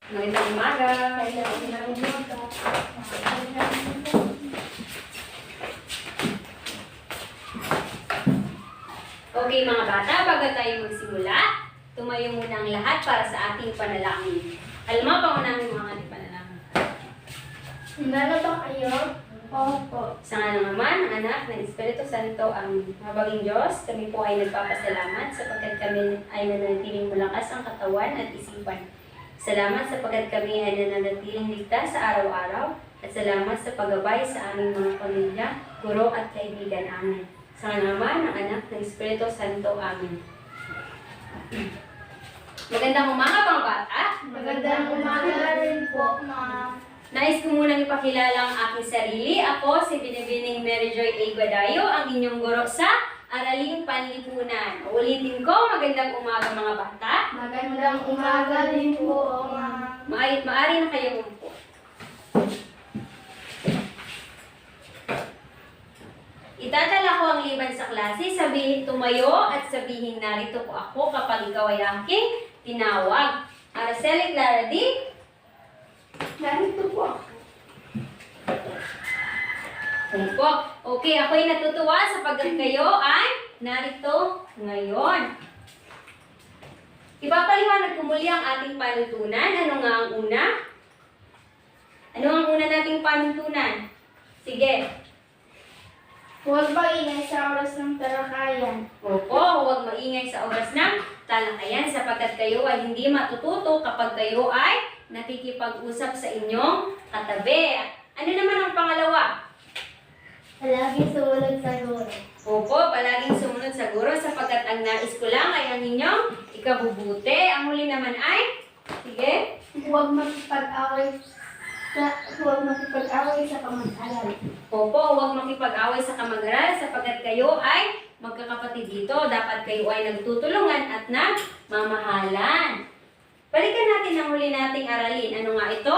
Magandang umaga. Okay mga bata, bago tayo magsimula, tumayo muna ang lahat para sa ating panalangin. Alma, pangunahing mga ating panalangin. Himala ba kayo? Opo. Sa nga ng Ama, ng Anak, ng Espiritu Santo, ang mabaging Diyos, kami po ay nagpapasalamat sapagkat kami ay nananatiling malakas ang katawan at isipan. Salamat sapagkat kami ay nananatiling ligtas sa araw-araw at salamat sa paggabay sa aming mga pamilya, guro at kaibigan. Amen. Sa nga ng Ama, ng Anak, ng Espiritu Santo. Amen. Magandang umaga mga bata. Magandang umaga rin po, ma'am. Nais ko munang ipakilala ang aking sarili. Ako si Binibining Mary Joy A. Badayo, ang inyong guro sa Araling Panlipunan. Ulitin ko, magandang umaga mga bata. Magandang umaga rin po, ma'am. Maari na kayong umupo. Itatala ko ang liban sa klase, sabihin tumayo at sabihin narito po ako kapag ikaw ay aking tinawag. Araceli Clara D. Narito po ako. Po. Okay, ako'y natutuwa sapagkat kayo ay narito ngayon. Ipapaliwanag ko muli ang ating panuntunan. Ano nga ang una? Ano ang una nating panuntunan? Sige. Huwag maingay sa oras ng talakayan. Opo, huwag maingay sa oras ng talakayan sapagkat kayo ay hindi matututo kapag kayo ay nakikipag-usap sa inyong katabi. Ano naman ang pangalawa? Palaging sumunod sa guro. Opo, palaging sumunod sa guro sapagkat ang nais ko lang ay ang inyong ikabubuti. Ang huli naman ay, sige, Huwag makipag-away sa kamag-aral. opo, huwag makipag-away sa kamag-aral sapagkat kayo ay magkakapatid dito. Dapat kayo ay nagtutulungan at nagmamahalan. Balikan natin ang huli nating aralin. Ano nga ito?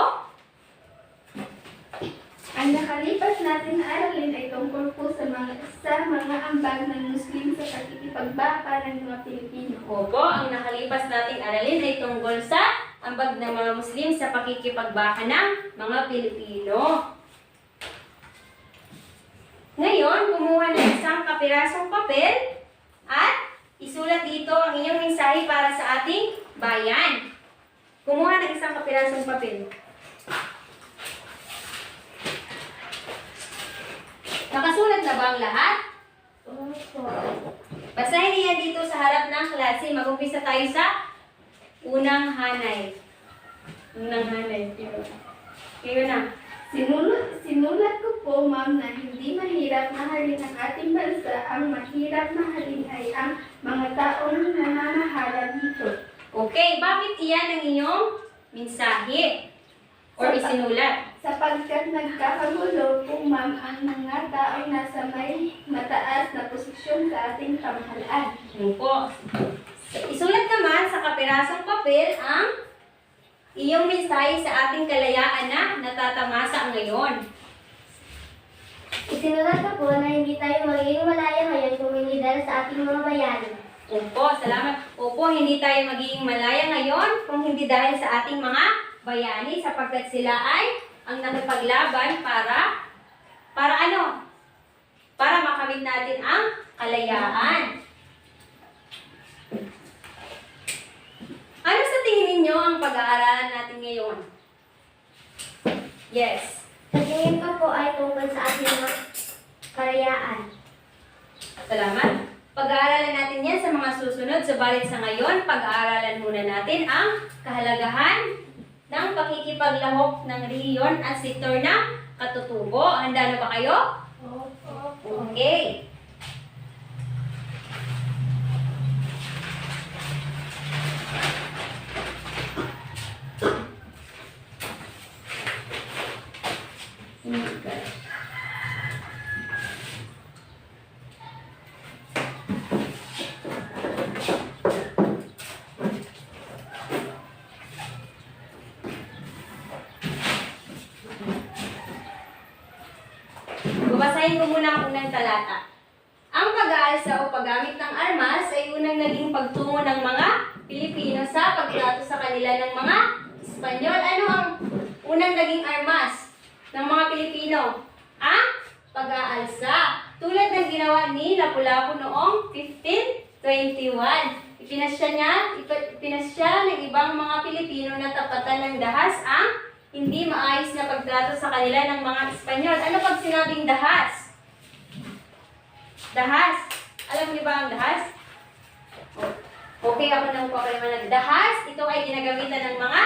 Ang nakalipas natin na aralin ay tungkol po sa mga ambag ng Muslim sa pakikipagbaka ng mga Pilipino. Opo, ang nakalipas nating aralin ay tungkol sa ambag ng mga Muslim sa pakikipagbaka ng mga Pilipino. Ngayon, kumuha ng isang kapirasong papel at isulat dito ang inyong mensahe para sa ating bayan. Kumuha ng isang kapirasong papel. Nakasulat na ba ang lahat? Opo. Basahin niya dito sa harap ng klase. Mag-umpisa tayo sa unang hanay. Unang hanay. Kayo na. Sinulat ko po, ma'am, na hindi mahirap mahalin ang ating bansa. Ang mahirap mahalin ay ang mga taong namamahala dito. Okay, bakit iyan ang inyong mensahe? Or isinulat? Sapagkat nagkakagulo po, ma'am, ang mga taong nasa may mataas na posisyon sa ating pamahalaan. Yun po. Isulat naman sa kapirasong papel ang iyong mensahe sa ating kalayaan na natatamasa ngayon. Isinulat ko po na hindi tayo magiging malaya ngayon kung hindi dahil sa ating mga bayani. Opo, salamat. Opo, hindi tayo magiging malaya ngayon kung hindi dahil sa ating mga bayani sapagkat sila ay ang nakipaglaban para ano? Para makamit natin ang kalayaan. Ano sa tingin ninyo ang pag-aaralan natin ngayon? Yes. Sa tingin ko po ay tungkol sa ating mga kalayaan. Salamat. Pag-aaralan natin yan sa mga susunod. Subalit sa ngayon, pag-aaralan muna natin ang kahalagahan ng pakikipaglahok ng rehiyon at sektor ng katutubo. Handa na ba kayo? Opo. Okay. Babasahin ko muna ang unang talata. Ang pag-aalsa o paggamit ng armas ay unang naging pagtungo ng mga Pilipino sa pagtrato sa kanila ng mga Espanyol unang naging armas ng mga Pilipino? Ang pag-aalsa. Tulad ng ginawa ni Lapu-Lapu noong 1521. Ipinasya ng ibang mga Pilipino na tapatan ng dahas ang hindi maayos na pagtrato sa kanila ng mga Espanyol. Ano pag sinabing dahas? Dahas. Alam niyo ba ang dahas? Okay, ako na po kayo manag. Dahas, ito ay ginagamitan ng mga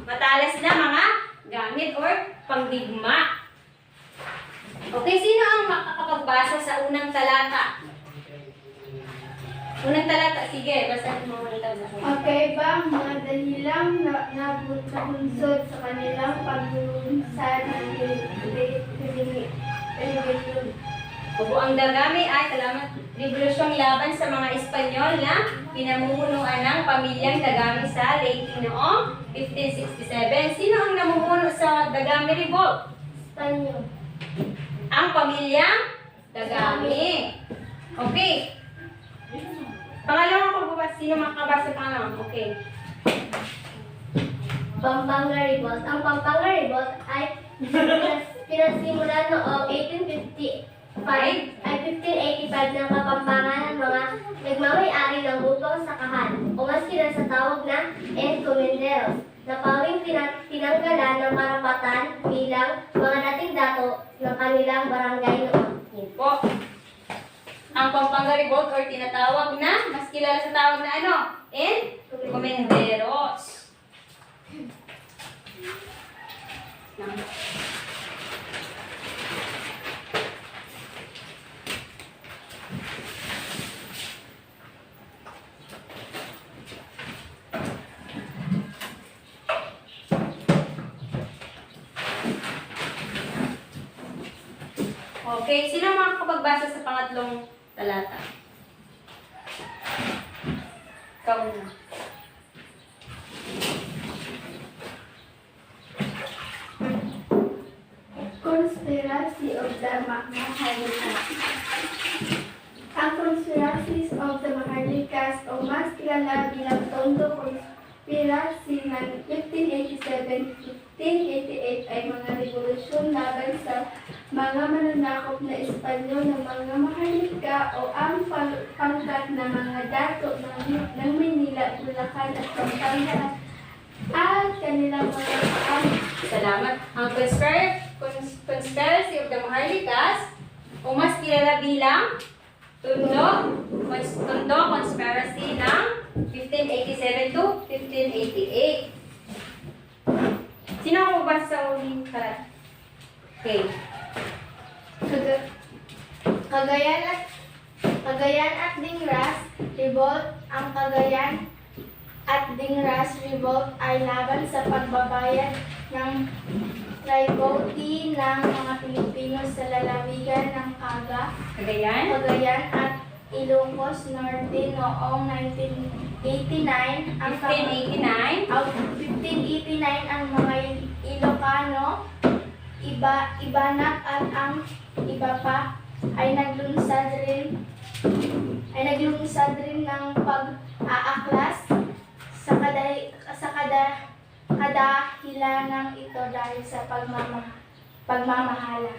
matalas na mga gamit or pangdigma. Okay, sino ang makakapagbasa sa unang talata? Unang talata, sige, basahin mo unang talata. Okay ba ang mga dahilang nabunsod sa kanilang paglulunsad ng rebellion? Opo, ang dagami ay, salamat, revolusyong laban sa mga Espanyol na pinamumunuan ng pamilyang Dagami sa Leyte noong 1567. Sino ang namumuno sa Dagami Revolt? Espanyol. Ang pamilyang Dagami. Okay. Pangalawang pagbabasa, sino makabasa pangalawang? Okay. Pampanga Revolt. Ang Pampanga Revolt ay pinasimulan noong 1585 ng Kapampangan ng mga nagmamay-ari ng upang sakahan o mas kilala sa tawag na encomenderos na pawing tinanggalan ng karapatan bilang mga dating dato ng kanilang barangay noon. Yun po. Ang Pampanga Revolt or tinatawag na, mas kilala sa tawag na ano? Encomenderos. Okay, sino ang makakapagbasa sa pangatlong talata? Ikaw na. Conspiracy of the Maharlikas. Ang Conspiracies of the Maharlikas o mas kilala bilang Tondo Conspiracy ng 1587-1588 ay mga revolusyon laban sa mga mananakop na Espanyol ng mga Maharlika o ang pangkat na mga dato ng Manila, Bulacan at Pampanga at kanilang mga Salamat. Ang Conspiracy of the Maharlikas o mas kilala bilang Tondo Conspiracy ng 1587 to 1588. Sino ang magbasa sa uling karat? Okay. Cagayan at Dingras Revolt. Ang Cagayan at Dingras Revolt ay laban sa pagbabayad ng tributi ng mga Pilipino sa lalawigan ng Cagayan at Ilocos Norte noong 1989. Ang 1589. 1589 ang mga Ilocano, Ibanak at ang iba pa ay naglunsad rin ng pag-aaklas sa kadahilanang ito dahil sa pagmamahala.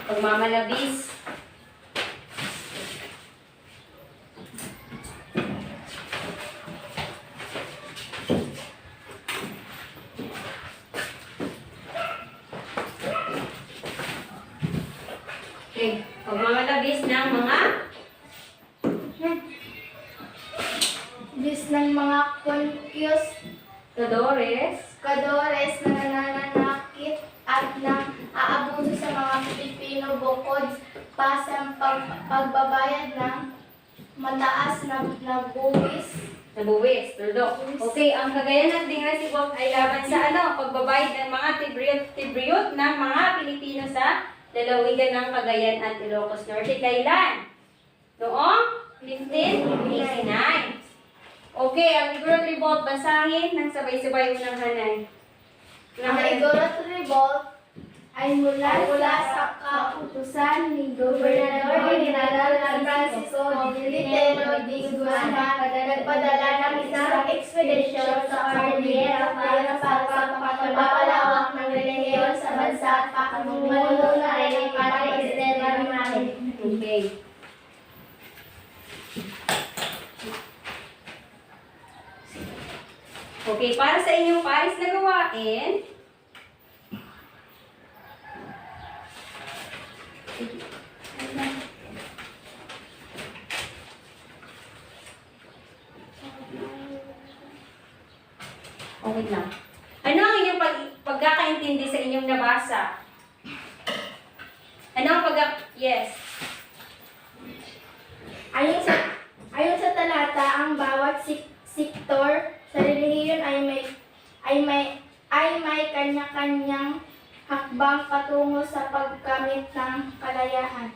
Pagmamalabis. Okay. Pagmamalabis ng mga ng mga Kadores na nananakit at abuso sa mga Pilipino bukod pa sa pagbabayad ng mataas na nabuwis. Okay, ang Cagayan at Dingras Revolt ay laban sa pagbabayad ng mga tibriyot ng mga Pilipino sa lalawigan ng Cagayan at Ilocos Norte. Kailan? Noong 1589. Okay, ang Igorot Revolt, basahin ng sabay-sabay unang hanay. Ang Igorot Revolt ay mula sa kautusan ni Gobernador General Francisco Pedro de Guzman, nagpadala ng isang ekspedisyon sa Cordillera para sa pagpapalawak ng relihiyon sa bansa at pamumuno na ay Padre Esteban Martin. Okay. Okay, para sa inyong pares na gawain, okay lang. Ano ang inyong pagkakaintindi sa inyong nabasa? Ano ang yes. Ayon sa talata, ang bawat sektor sa relihiyon ay may kanya-kanyang hakbang patungo sa pagkamit ng kalayaan.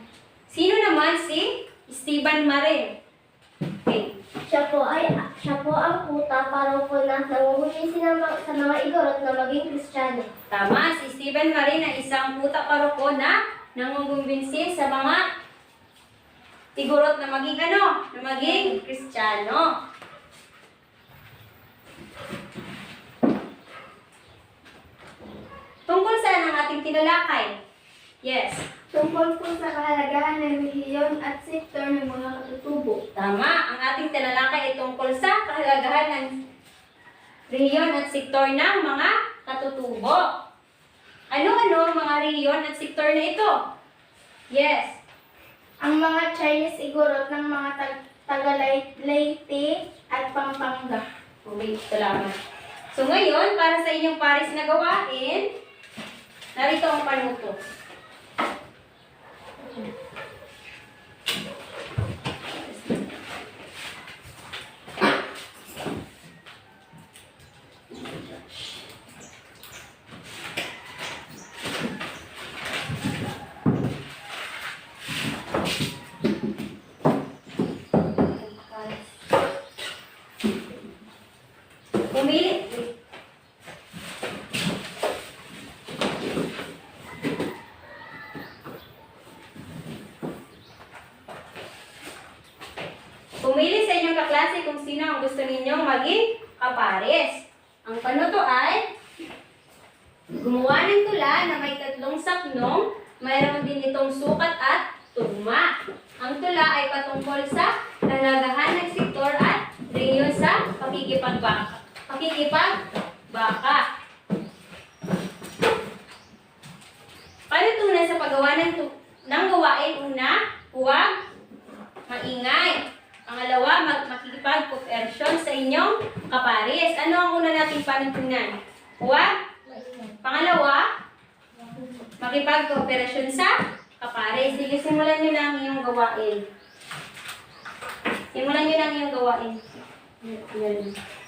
Sino naman si Esteban Marin? Okay. Siya po ang puta para po na nangungumbinsi sa mga igorot na maging Kristiyano. Tama, si Esteban Marin ay isang puta paroko na nangungumbinsi sa mga igorot na maging ano? Na maging Kristiyano. Tungkol saan ang ating tinalakay? Yes. Tungkol po sa kahalagahan ng relihiyon at sektor ng mga katutubo. Tama, ang ating tinalakay ay tungkol sa kahalagahan ng rehiyon at sektor ng mga katutubo. Ano-ano ang mga rehiyon at sektor na ito? Yes. Ang mga Chinese igorot ng mga Taga-Leyte at Pampanga. Okay, salamat. So ngayon, para sa inyong pares na gawain, narito ang panuto. Pumili. Pumili sa inyong kaklase kung sino ang gusto ninyong maging kapares. Ang panuto ay gumawa ng tula na may 3 saknong, mayroon din itong sukat at tugma. Ang tula ay patungkol sa kahalagahan ng sektor at rehiyon sa pakikipagbaka. Panutunan sa paggawa ng gawain. Una, huwag maingay. Pangalawa, makikipag-cooperation sa inyong kapares. Ano ang una nating panutunan? Huwag. Pangalawa, makipag-cooperation sa kapares. Sige, simulan nyo na ang iyong gawain. Simulan nyo na ang iyong gawain.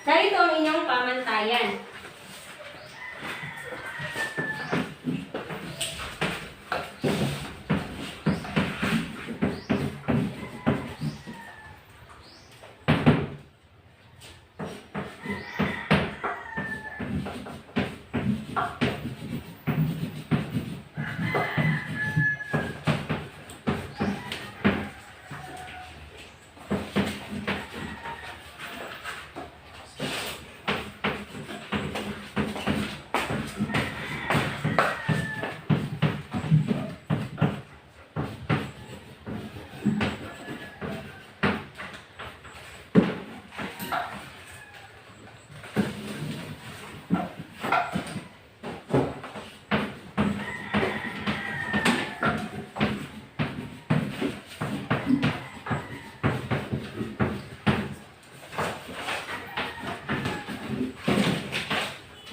Narito ang inyong pamantayan.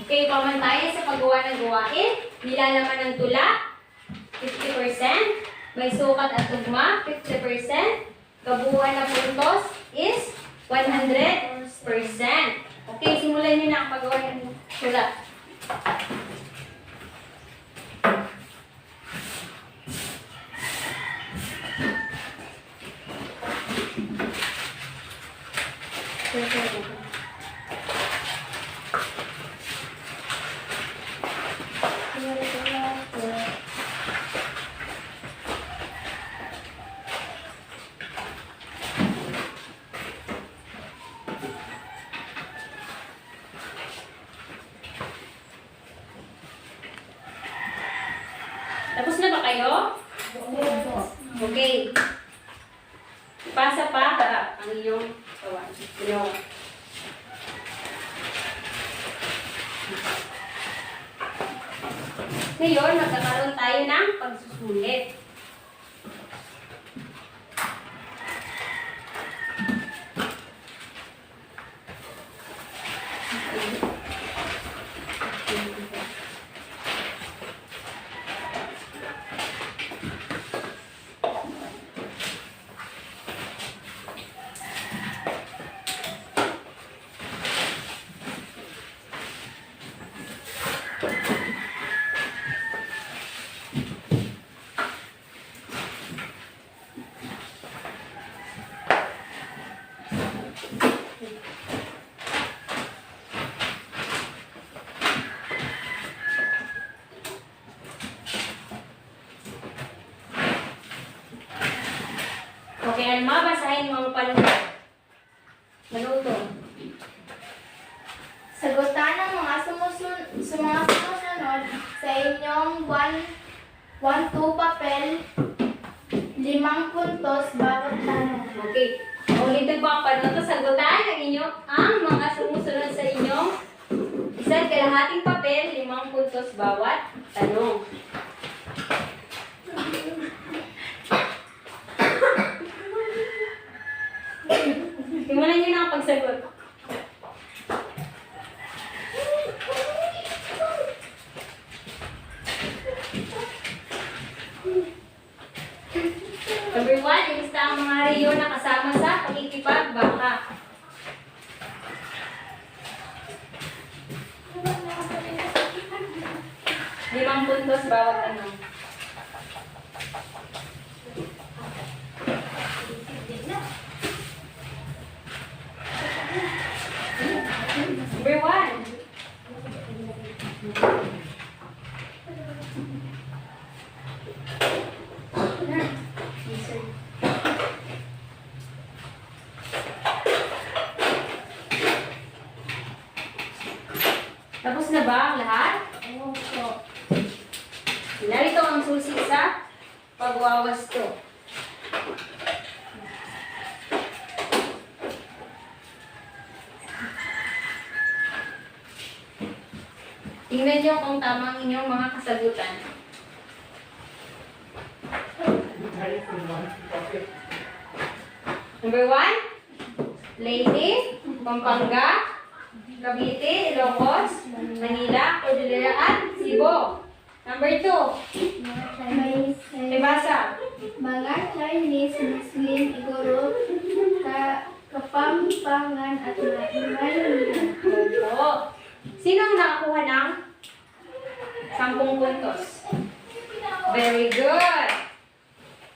Okay, pamantayan sa paggawa ng gawain. Nilalaman ng tula, 50%. May sukat at tugma, 50%. Kabuuan na puntos is 100%. Okay, simulan nyo na ang paggawa ng tula. Ipasa pa harap ang iyong katawan. Ginawa. Ngayon, magkakaroon tayo ng pagsusulit. Okay, Alma, basahin mo ang panulat. Maluto. Sagutan ng mga sumusunod sa inyong 1-2 papel, 5 puntos bawat tanong. Okay. Ulitin po ang panulat. Sagutan ang mga sumusunod sa inyong 1 papel, 5 puntos bawat tanong. Simulan niyo na ang pagsagot. Number 1, ilista ang mga riyo na kasama sa pakikipagbaka. Limang puntos bawat tanong. Number 1. Tapos na ba ang lahat? Opo. Narito ang susi sa pagwawasto. Tingnan niyo kung tama ang inyong mga kasagutan. Number 1, Leyte, Pampanga, Cavite, Ilocos, Manila, Cordillera at Cebu. Number 2, Ibasa. Mga Chinese, Muslim, Igorot, Kapampangan at Maynila. Opo. Sino ang nakakuha ng 10 puntos? Very good.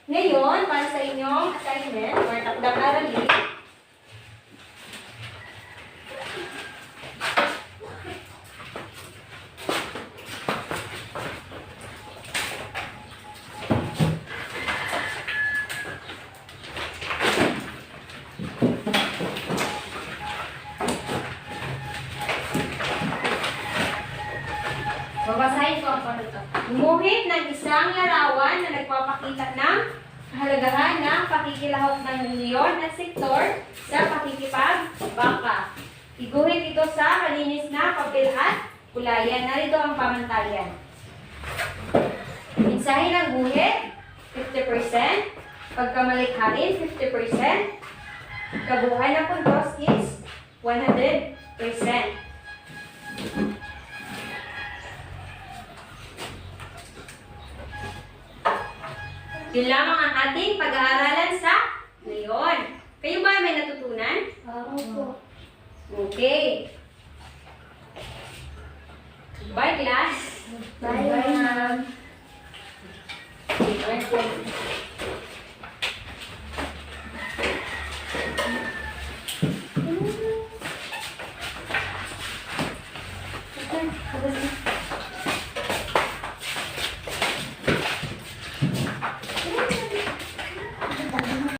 Ngayon, para sa inyong assignment or takdang aralin, babasahin ko ang panuto. Gumuhit ng isang larawan na nagpapakita ng kahalagahan ng pakikilahok ng milyon at sektor sa pakikipagbangka. Iguhit ito sa malinis na papel at kulayan. Narito ang pamantayan. Mensahe ng guhit, 50%. Pagkamalikhain, 50%. Kabuuan ng puntos is 100%. Yun lamang ang ating pag-aaralan sa ngayon. Kayo ba may natutunan? Opo. Okay. Bye, class. Bye, ma'am. Bye.